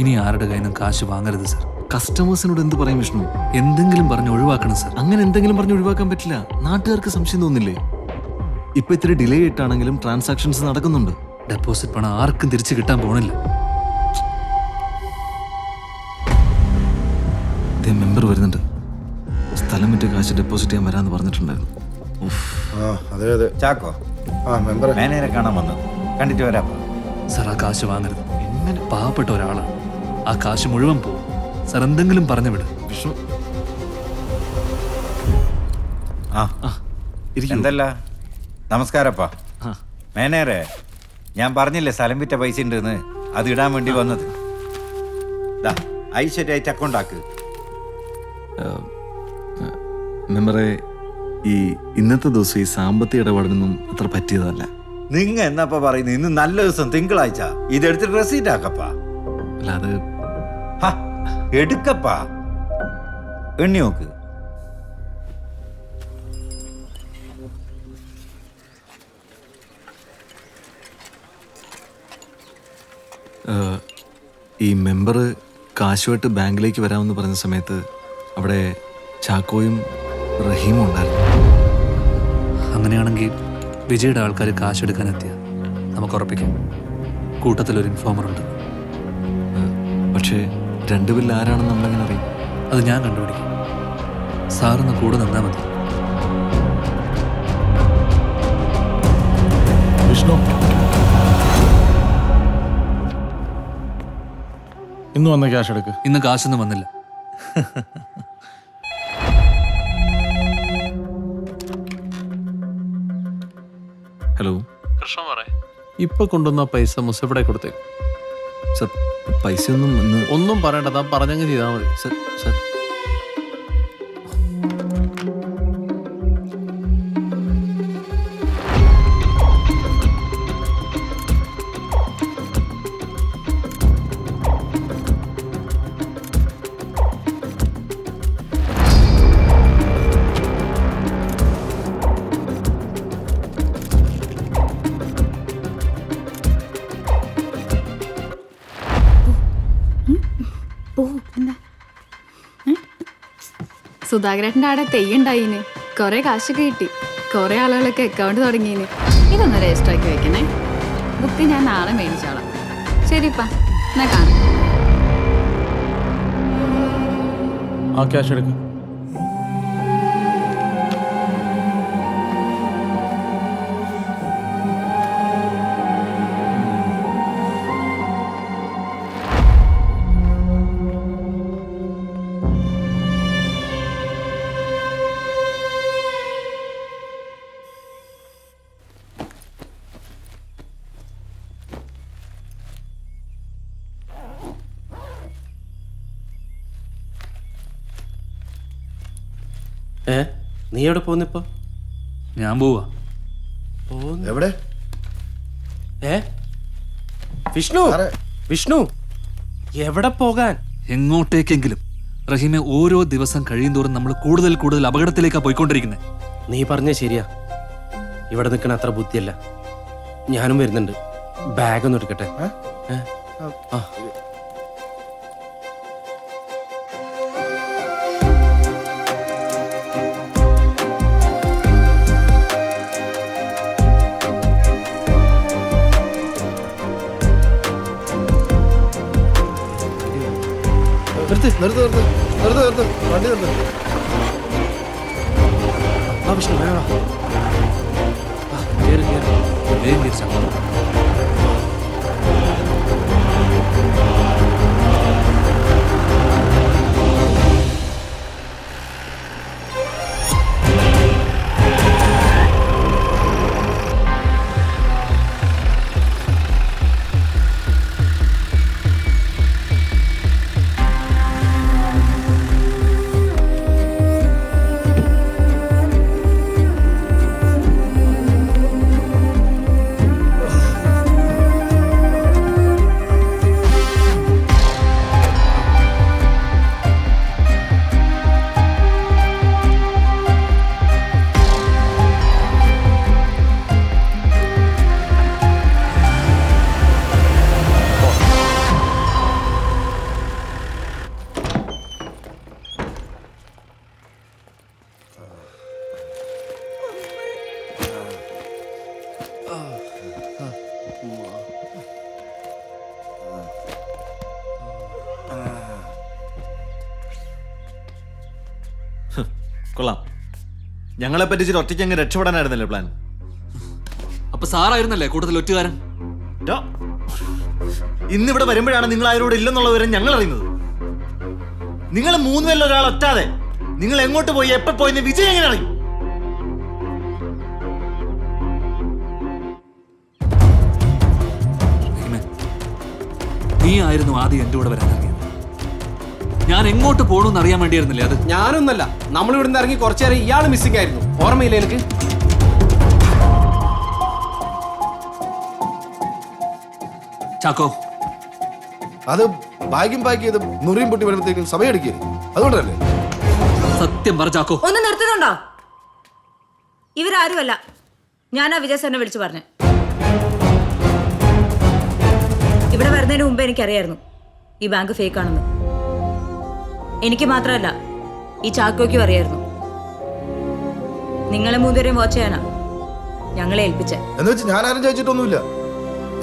ഇനി ആരുടെ കയ്യിൽ നിന്നും കാശ് വാങ്ങരുത് സർ. കസ്റ്റമേഴ്സിനോട് എന്ത് പറയും വിഷ്ണു? എന്തെങ്കിലും പറഞ്ഞ് ഒഴിവാക്കണം സർ. അങ്ങനെ എന്തെങ്കിലും പറഞ്ഞ് ഒഴിവാക്കാൻ പറ്റില്ല. നാട്ടുകാർക്ക് സംശയം തോന്നില്ലേ? ഇപ്പൊ ഇത്തിരി ഡിലേ ആയിട്ടാണെങ്കിലും ട്രാൻസാക്ഷൻസ് നടക്കുന്നുണ്ട്. ഡെപ്പോസിറ്റ് പണം ആർക്കും തിരിച്ചു കിട്ടാൻ പോണില്ല. ഇതേ മെമ്പർ വരുന്നുണ്ട്. സ്ഥലം വിറ്റ് കാശ് ഡെപ്പോസിറ്റ് ചെയ്യാൻ വരാമെന്ന് പറഞ്ഞിട്ടുണ്ടായിരുന്നു. അതെ അതെ ചാക്കോ. മെമ്പർ മാനേജറെ കാണാൻ വന്നത് കണ്ടിട്ട് വരാം. സർ, ആ കാശ് വാങ്ങരുത്. എങ്ങനെ പാവപ്പെട്ട ഒരാളാണ്. ആ കാശ് മുഴുവൻ പോകും. സർ, എന്തെങ്കിലും പറഞ്ഞു വിട്. വിഷ്ണു എന്തല്ല? നമസ്കാരപ്പാ. ആ. മാനേജറെ, ഞാൻ പറഞ്ഞില്ലേ സ്ഥലം വിറ്റ പൈസ ഉണ്ടെന്ന്, അത് ഇടാൻ വേണ്ടി വന്നത്. ഐശ്വര്യായിട്ട് അക്കൗണ്ട് ആക്ക്. മെമ്പറെ, ഈ ഇന്നത്തെ ദിവസം ഈ സാമ്പത്തിക ഇടപാടിനൊന്നും അത്ര പറ്റിയതല്ല. നിങ്ങ എന്നപ്പ പറയുന്നത്? ഇന്ന് നല്ല ദിവസം തിങ്കളാഴ്ച. ഇതെടുത്തിട്ട് റെസീറ്റ് ആക്കപ്പാ. അല്ല, അത് എടുക്കപ്പാ. എണ്ണി നോക്ക്. ഈ മെമ്പർ കാശുമായിട്ട് ബാങ്കിലേക്ക് വരാമെന്ന് പറഞ്ഞ സമയത്ത് അവിടെ ചാക്കോയും റഹീമും ഉണ്ടായിരുന്നു. അങ്ങനെയാണെങ്കിൽ വിജയുടെ ആൾക്കാർ കാശെടുക്കാനെത്തിയ നമുക്ക് ഉറപ്പിക്കാം കൂട്ടത്തിലൊരു ഇൻഫോമർ ഉണ്ട്. പക്ഷേ രണ്ടുപേരിൽ ആരാണെന്ന് നമ്മളെങ്ങനെ അറിയും? അത് ഞാൻ കണ്ടുപിടിക്കും. സാറിന്ന് കൂടെ നിന്നാൽ മതി. വിഷ്ണു, ഇന്ന് വന്ന ക്യാഷ് എടുക്ക്. ഇന്ന് കാശൊന്നും വന്നില്ല. ഹലോ കൃഷ്ണ പറയേ. ഇപ്പൊ കൊണ്ടുവന്ന പൈസ മുസഫിടെ കൊടുത്തേക്ക്. സർ, പൈസയൊന്നും ഇന്ന് ഒന്നും പറയണ്ട, താൻ പറഞ്ഞങ്ങ് ചെയ്താൽ മതി. സർ സർ സുധാകരേട്ടൻ്റെ ആടെ തെയ്യുണ്ടായിന്. കുറെ കാശൊക്കെ കിട്ടി. കുറെ ആളുകളൊക്കെ അക്കൗണ്ട് തുടങ്ങിയിന്. ഇതൊന്ന് രജിസ്റ്റർ ആക്കി വെക്കണേ. ബുക്ക് ഞാൻ നാളെ മേടിച്ചോളാം. ശരിപ്പാ, എന്നാ കാണാം. ആ ക്യാഷ് എടുക്ക്. നീ എവിടെ പോകുന്നിപ്പോ? ഞാൻ പോവാ. എവിടെ? വിഷ്ണു, വിഷ്ണു, എവിടെ പോകാൻ? എങ്ങോട്ടേക്കെങ്കിലും. റഹീമെ, ഓരോ ദിവസം കഴിയുന്തോറും നമ്മൾ കൂടുതൽ കൂടുതൽ അപകടത്തിലേക്കാണ് പോയിക്കൊണ്ടിരിക്കുന്നത്. നീ പറഞ്ഞ ശരിയാ. ഇവിടെ നിൽക്കണ അത്ര ബുദ്ധിയല്ല. ഞാനും വരുന്നുണ്ട്. ബാഗ് ഒന്ന് എടുക്കട്ടെ. ആ, നിർത്ത് വണ്ടി നിർത്ത്. ആ വിഷ്ണു, വേണോ? കേറി കേറി. വേഗം തിരിച്ചാ. കൊള്ളാം. ഞങ്ങളെ പറ്റിച്ചിട്ട് ഒറ്റയ്ക്ക് അങ്ങ് രക്ഷപ്പെടാനായിരുന്നല്ലേ പ്ലാൻ? അപ്പൊ സാറായിരുന്നല്ലേ കൂട്ടത്തിൽ ഒറ്റുകാരൻ? ഇന്നിവിടെ വരുമ്പോഴാണ് നിങ്ങൾ ആരോട് ഇല്ലെന്നുള്ള വിവരം ഞങ്ങൾ അറിയുന്നത്. നിങ്ങൾ 3 പേരിൽ ഒരാൾ ഒറ്റാതെ നിങ്ങൾ എങ്ങോട്ട് പോയി എപ്പോ പോയി വിജയ് എങ്ങനെ അറിയും? നീ ആയിരുന്നു ആദ്യം എന്റെ കൂടെ വരാൻ ഇറങ്ങിയത്. ഞാൻ എങ്ങോട്ട് പോകണമെന്ന് അറിയാൻ വേണ്ടിയായിരുന്നില്ലേ അത്? ഞാനൊന്നല്ല, നമ്മൾ ഇവിടുന്ന് ഇറങ്ങി കുറച്ചു നേരം ഇയാൾ മിസ്സിംഗ് ആയിരുന്നു. ഓർമ്മയില്ലേ എനിക്ക്? ചാക്കോ, അത് ബാഗും പാക്ക് ചെയ്ത് മുറിയും പൊട്ടി വരുമ്പോഴത്തേക്കും സമയമെടുക്കരുത്. അതുകൊണ്ടല്ലേ? സത്യം പറ ചാക്കോ. ഒന്ന് നിർത്തുന്നുണ്ടോ? ഇവരാരുമല്ല, ഞാനാ വിജയ് സാറിനെ വിളിച്ചു പറഞ്ഞു. ഇവിടെ വരുന്നതിന് മുമ്പ് എനിക്കറിയായിരുന്നു ഈ ബാങ്ക് ഫേക്ക് ആണെന്ന്. എനിക്ക് മാത്രമല്ല, ഈ ചാക്കോയ്ക്കും അറിയായിരുന്നു. നിങ്ങളെ 3 പേരെയും വാച്ച് ചെയ്യാനാ ഞങ്ങളെ ഏൽപ്പിച്ചേ. എന്ന് വെച്ച് ഞാൻ ആരും ചോദിച്ചിട്ടൊന്നുമില്ല.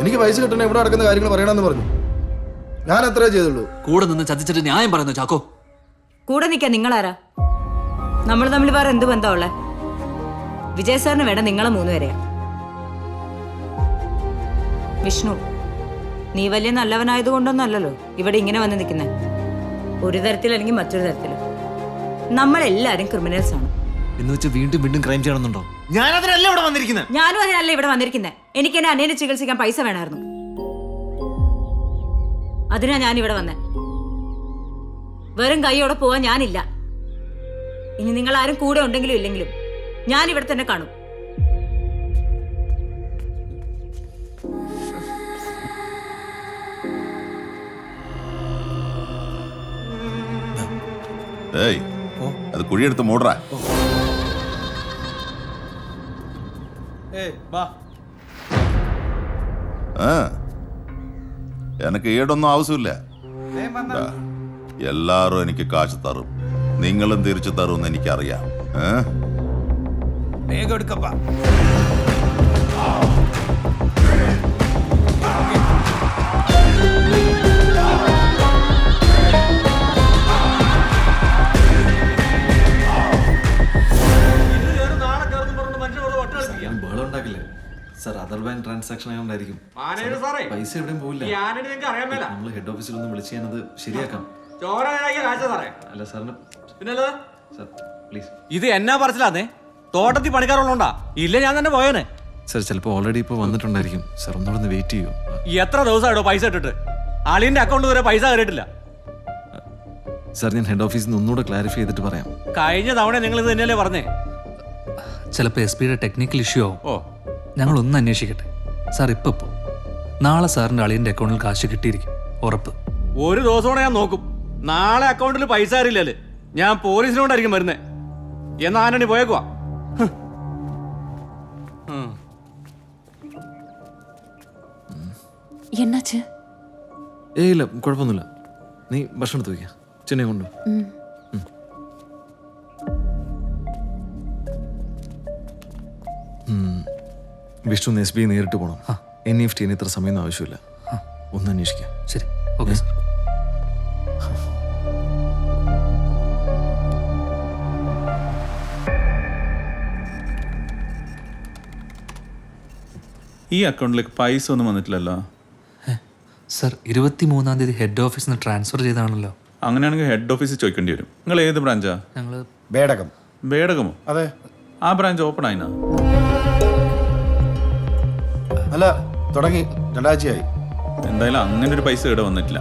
എനിക്ക് പൈസ കിട്ടണേ ഇവിടെ നടക്കുന്ന കാര്യങ്ങൾ പറയണമെന്ന് പറഞ്ഞു. ഞാൻ അത്രേ ചെയ്തുള്ളൂ. കൂടെ നിന്ന് ചതിച്ചിട്ട് ന്യായം പറയുന്നു ചാക്കോ. കൂടെ നിൽക്കാൻ നിങ്ങളാരാ? നമ്മൾ തമ്മിൽ വേറെ എന്ത് ബന്ധമുള്ളേ? വിജയ് സാറിന് വേണം നിങ്ങളെ 3 പേരെയാ. വിഷ്ണു, നീ വലിയ നല്ലവനായതുകൊണ്ടൊന്നല്ലല്ലോ ഇവിടെ ഇങ്ങനെ വന്ന് നിൽക്കുന്നേ. ഒരു തരത്തിലല്ലെങ്കിൽ മറ്റൊരു തരത്തിലും നമ്മളെല്ലാരും ക്രിമിനൽസ് ആണ്. എന്ന് വെച്ച് വീണ്ടും വീണ്ടും ക്രൈം ചെയ്യണമെന്നുണ്ടോ? ഞാനതിനല്ല ഇവിടെ വന്നിരിക്കുന്നത്. ഞാനും അതിനല്ല ഇവിടെ വന്നിരിക്കുന്നത്. എനിക്ക് എന്നെ അനിയനെ ചികിത്സിക്കാൻ പൈസ വേണമായിരുന്നു. അതിനാ ഞാൻ ഇവിടെ വന്നേ. വെറും കൈയോടെ പോവാൻ ഞാനില്ല. ഇനി നിങ്ങൾ ആരും കൂടെ ഉണ്ടെങ്കിലും ഇല്ലെങ്കിലും ഞാൻ ഇവിടെ തന്നെ കാണും. ഏയ്, അത് കുഴിയെടുത്ത് മൂടറാ. എനക്ക് ഈടൊന്നും ആവശ്യമില്ല. എല്ലാരും എനിക്ക് കാശ് തരും, നിങ്ങളും തിരിച്ചു തരുമെന്ന് എനിക്കറിയാം. വേഗം എടുക്കപ്പാ. ബഹളം ഉണ്ടാക്കില്ലേ സാർ? അതർ ബാങ്ക് ട്രാൻസാക്ഷൻ ആയതുകൊണ്ടായിരിക്കും. പൈസ എവിടെയും പോയില്ല. നമ്മൾ ഹെഡ് ഓഫീസിൽ ഒന്ന് വിളിച്ച് ഞാനത് ശരിയാക്കാം. അല്ല സാറിന് സാർ പ്ലീസ്. ഇത് എന്നാ പറച്ചില്ലാന്നേ? തോട്ടത്തിൽ പണിക്കാറുള്ളോണ്ടാ? ഇല്ല ഞാൻ തന്നെ പോയേനെ. സാർ ചിലപ്പോൾ ഓൾറെഡി ഇപ്പോൾ വന്നിട്ടുണ്ടായിരിക്കും. സാർ ഒന്നുകൂടെ ഒന്ന് വെയിറ്റ് ചെയ്യൂ. എത്ര ദിവസമായിട്ടോ പൈസ ഇട്ടിട്ട്? അളിയന്റെ അക്കൗണ്ട് വരെ പൈസ കയറിയിട്ടില്ല. സാർ ഞാൻ ഹെഡ് ഓഫീസിൽ നിന്ന് ഒന്നുകൂടെ ക്ലാരിഫൈ ചെയ്തിട്ട് പറയാം. കഴിഞ്ഞ തവണ നിങ്ങൾ ഇത് തന്നെയല്ലേ പറഞ്ഞേ? ചിലപ്പോൾ SP-യുടെ ടെക്നിക്കൽ ഇഷ്യൂ ആവും. ഓ, ഞങ്ങൾ ഒന്ന് അന്വേഷിക്കട്ടെ സാർ. ഇപ്പൊ നാളെ സാറിന്റെ അളിയന്റെ അക്കൗണ്ടിൽ കാശ് കിട്ടിയിരിക്കും, ഉറപ്പ്. ഒരു ദിവസം ഞാൻ നോക്കും. നാളെ അക്കൗണ്ടിൽ പൈസ കയറിയില്ലല്ലേ ഞാൻ പോലീസിനോണ്ടായിരിക്കും വരുന്നേ. എന്നാ ആന്റണി പോയേക്കുവാ. എന്നാച്ച്? ഏയ് ഇല്ല, കുഴപ്പമൊന്നുമില്ല. നീ ഭക്ഷണം എടുത്ത് വയ്ക്കുക. ചെന്നൈ കൊണ്ടു. വിഷ്ണു SBI നേരിട്ട് പോകണം. NEFT ഇത്ര സമയമൊന്നും ആവശ്യമില്ല. ഒന്ന് അന്വേഷിക്കാം. ശരി, ഓക്കെ സാർ. ഈ അക്കൗണ്ടിലേക്ക് പൈസ ഒന്നും വന്നിട്ടില്ലല്ലോ സാർ. 23-ാം തീയതി ഹെഡ് ഓഫീസിൽ നിന്ന് ട്രാൻസ്ഫർ ചെയ്താണല്ലോ. അങ്ങനെയാണെങ്കിൽ ഹെഡ് ഓഫീസിൽ ചോദിക്കേണ്ടി വരും. നിങ്ങൾ ഏത് ബ്രാഞ്ചാ? ഞങ്ങള് ബേടകം. ബേടകമോ? അതെ. ആ ബ്രാഞ്ച് ഓപ്പൺ ആയിനാ? അല്ല, തുടങ്ങി 2 ആഴ്ചയായി. എന്തായാലും അങ്ങനെ ഒരു പൈസ ഇവിടെ വന്നിട്ടില്ല.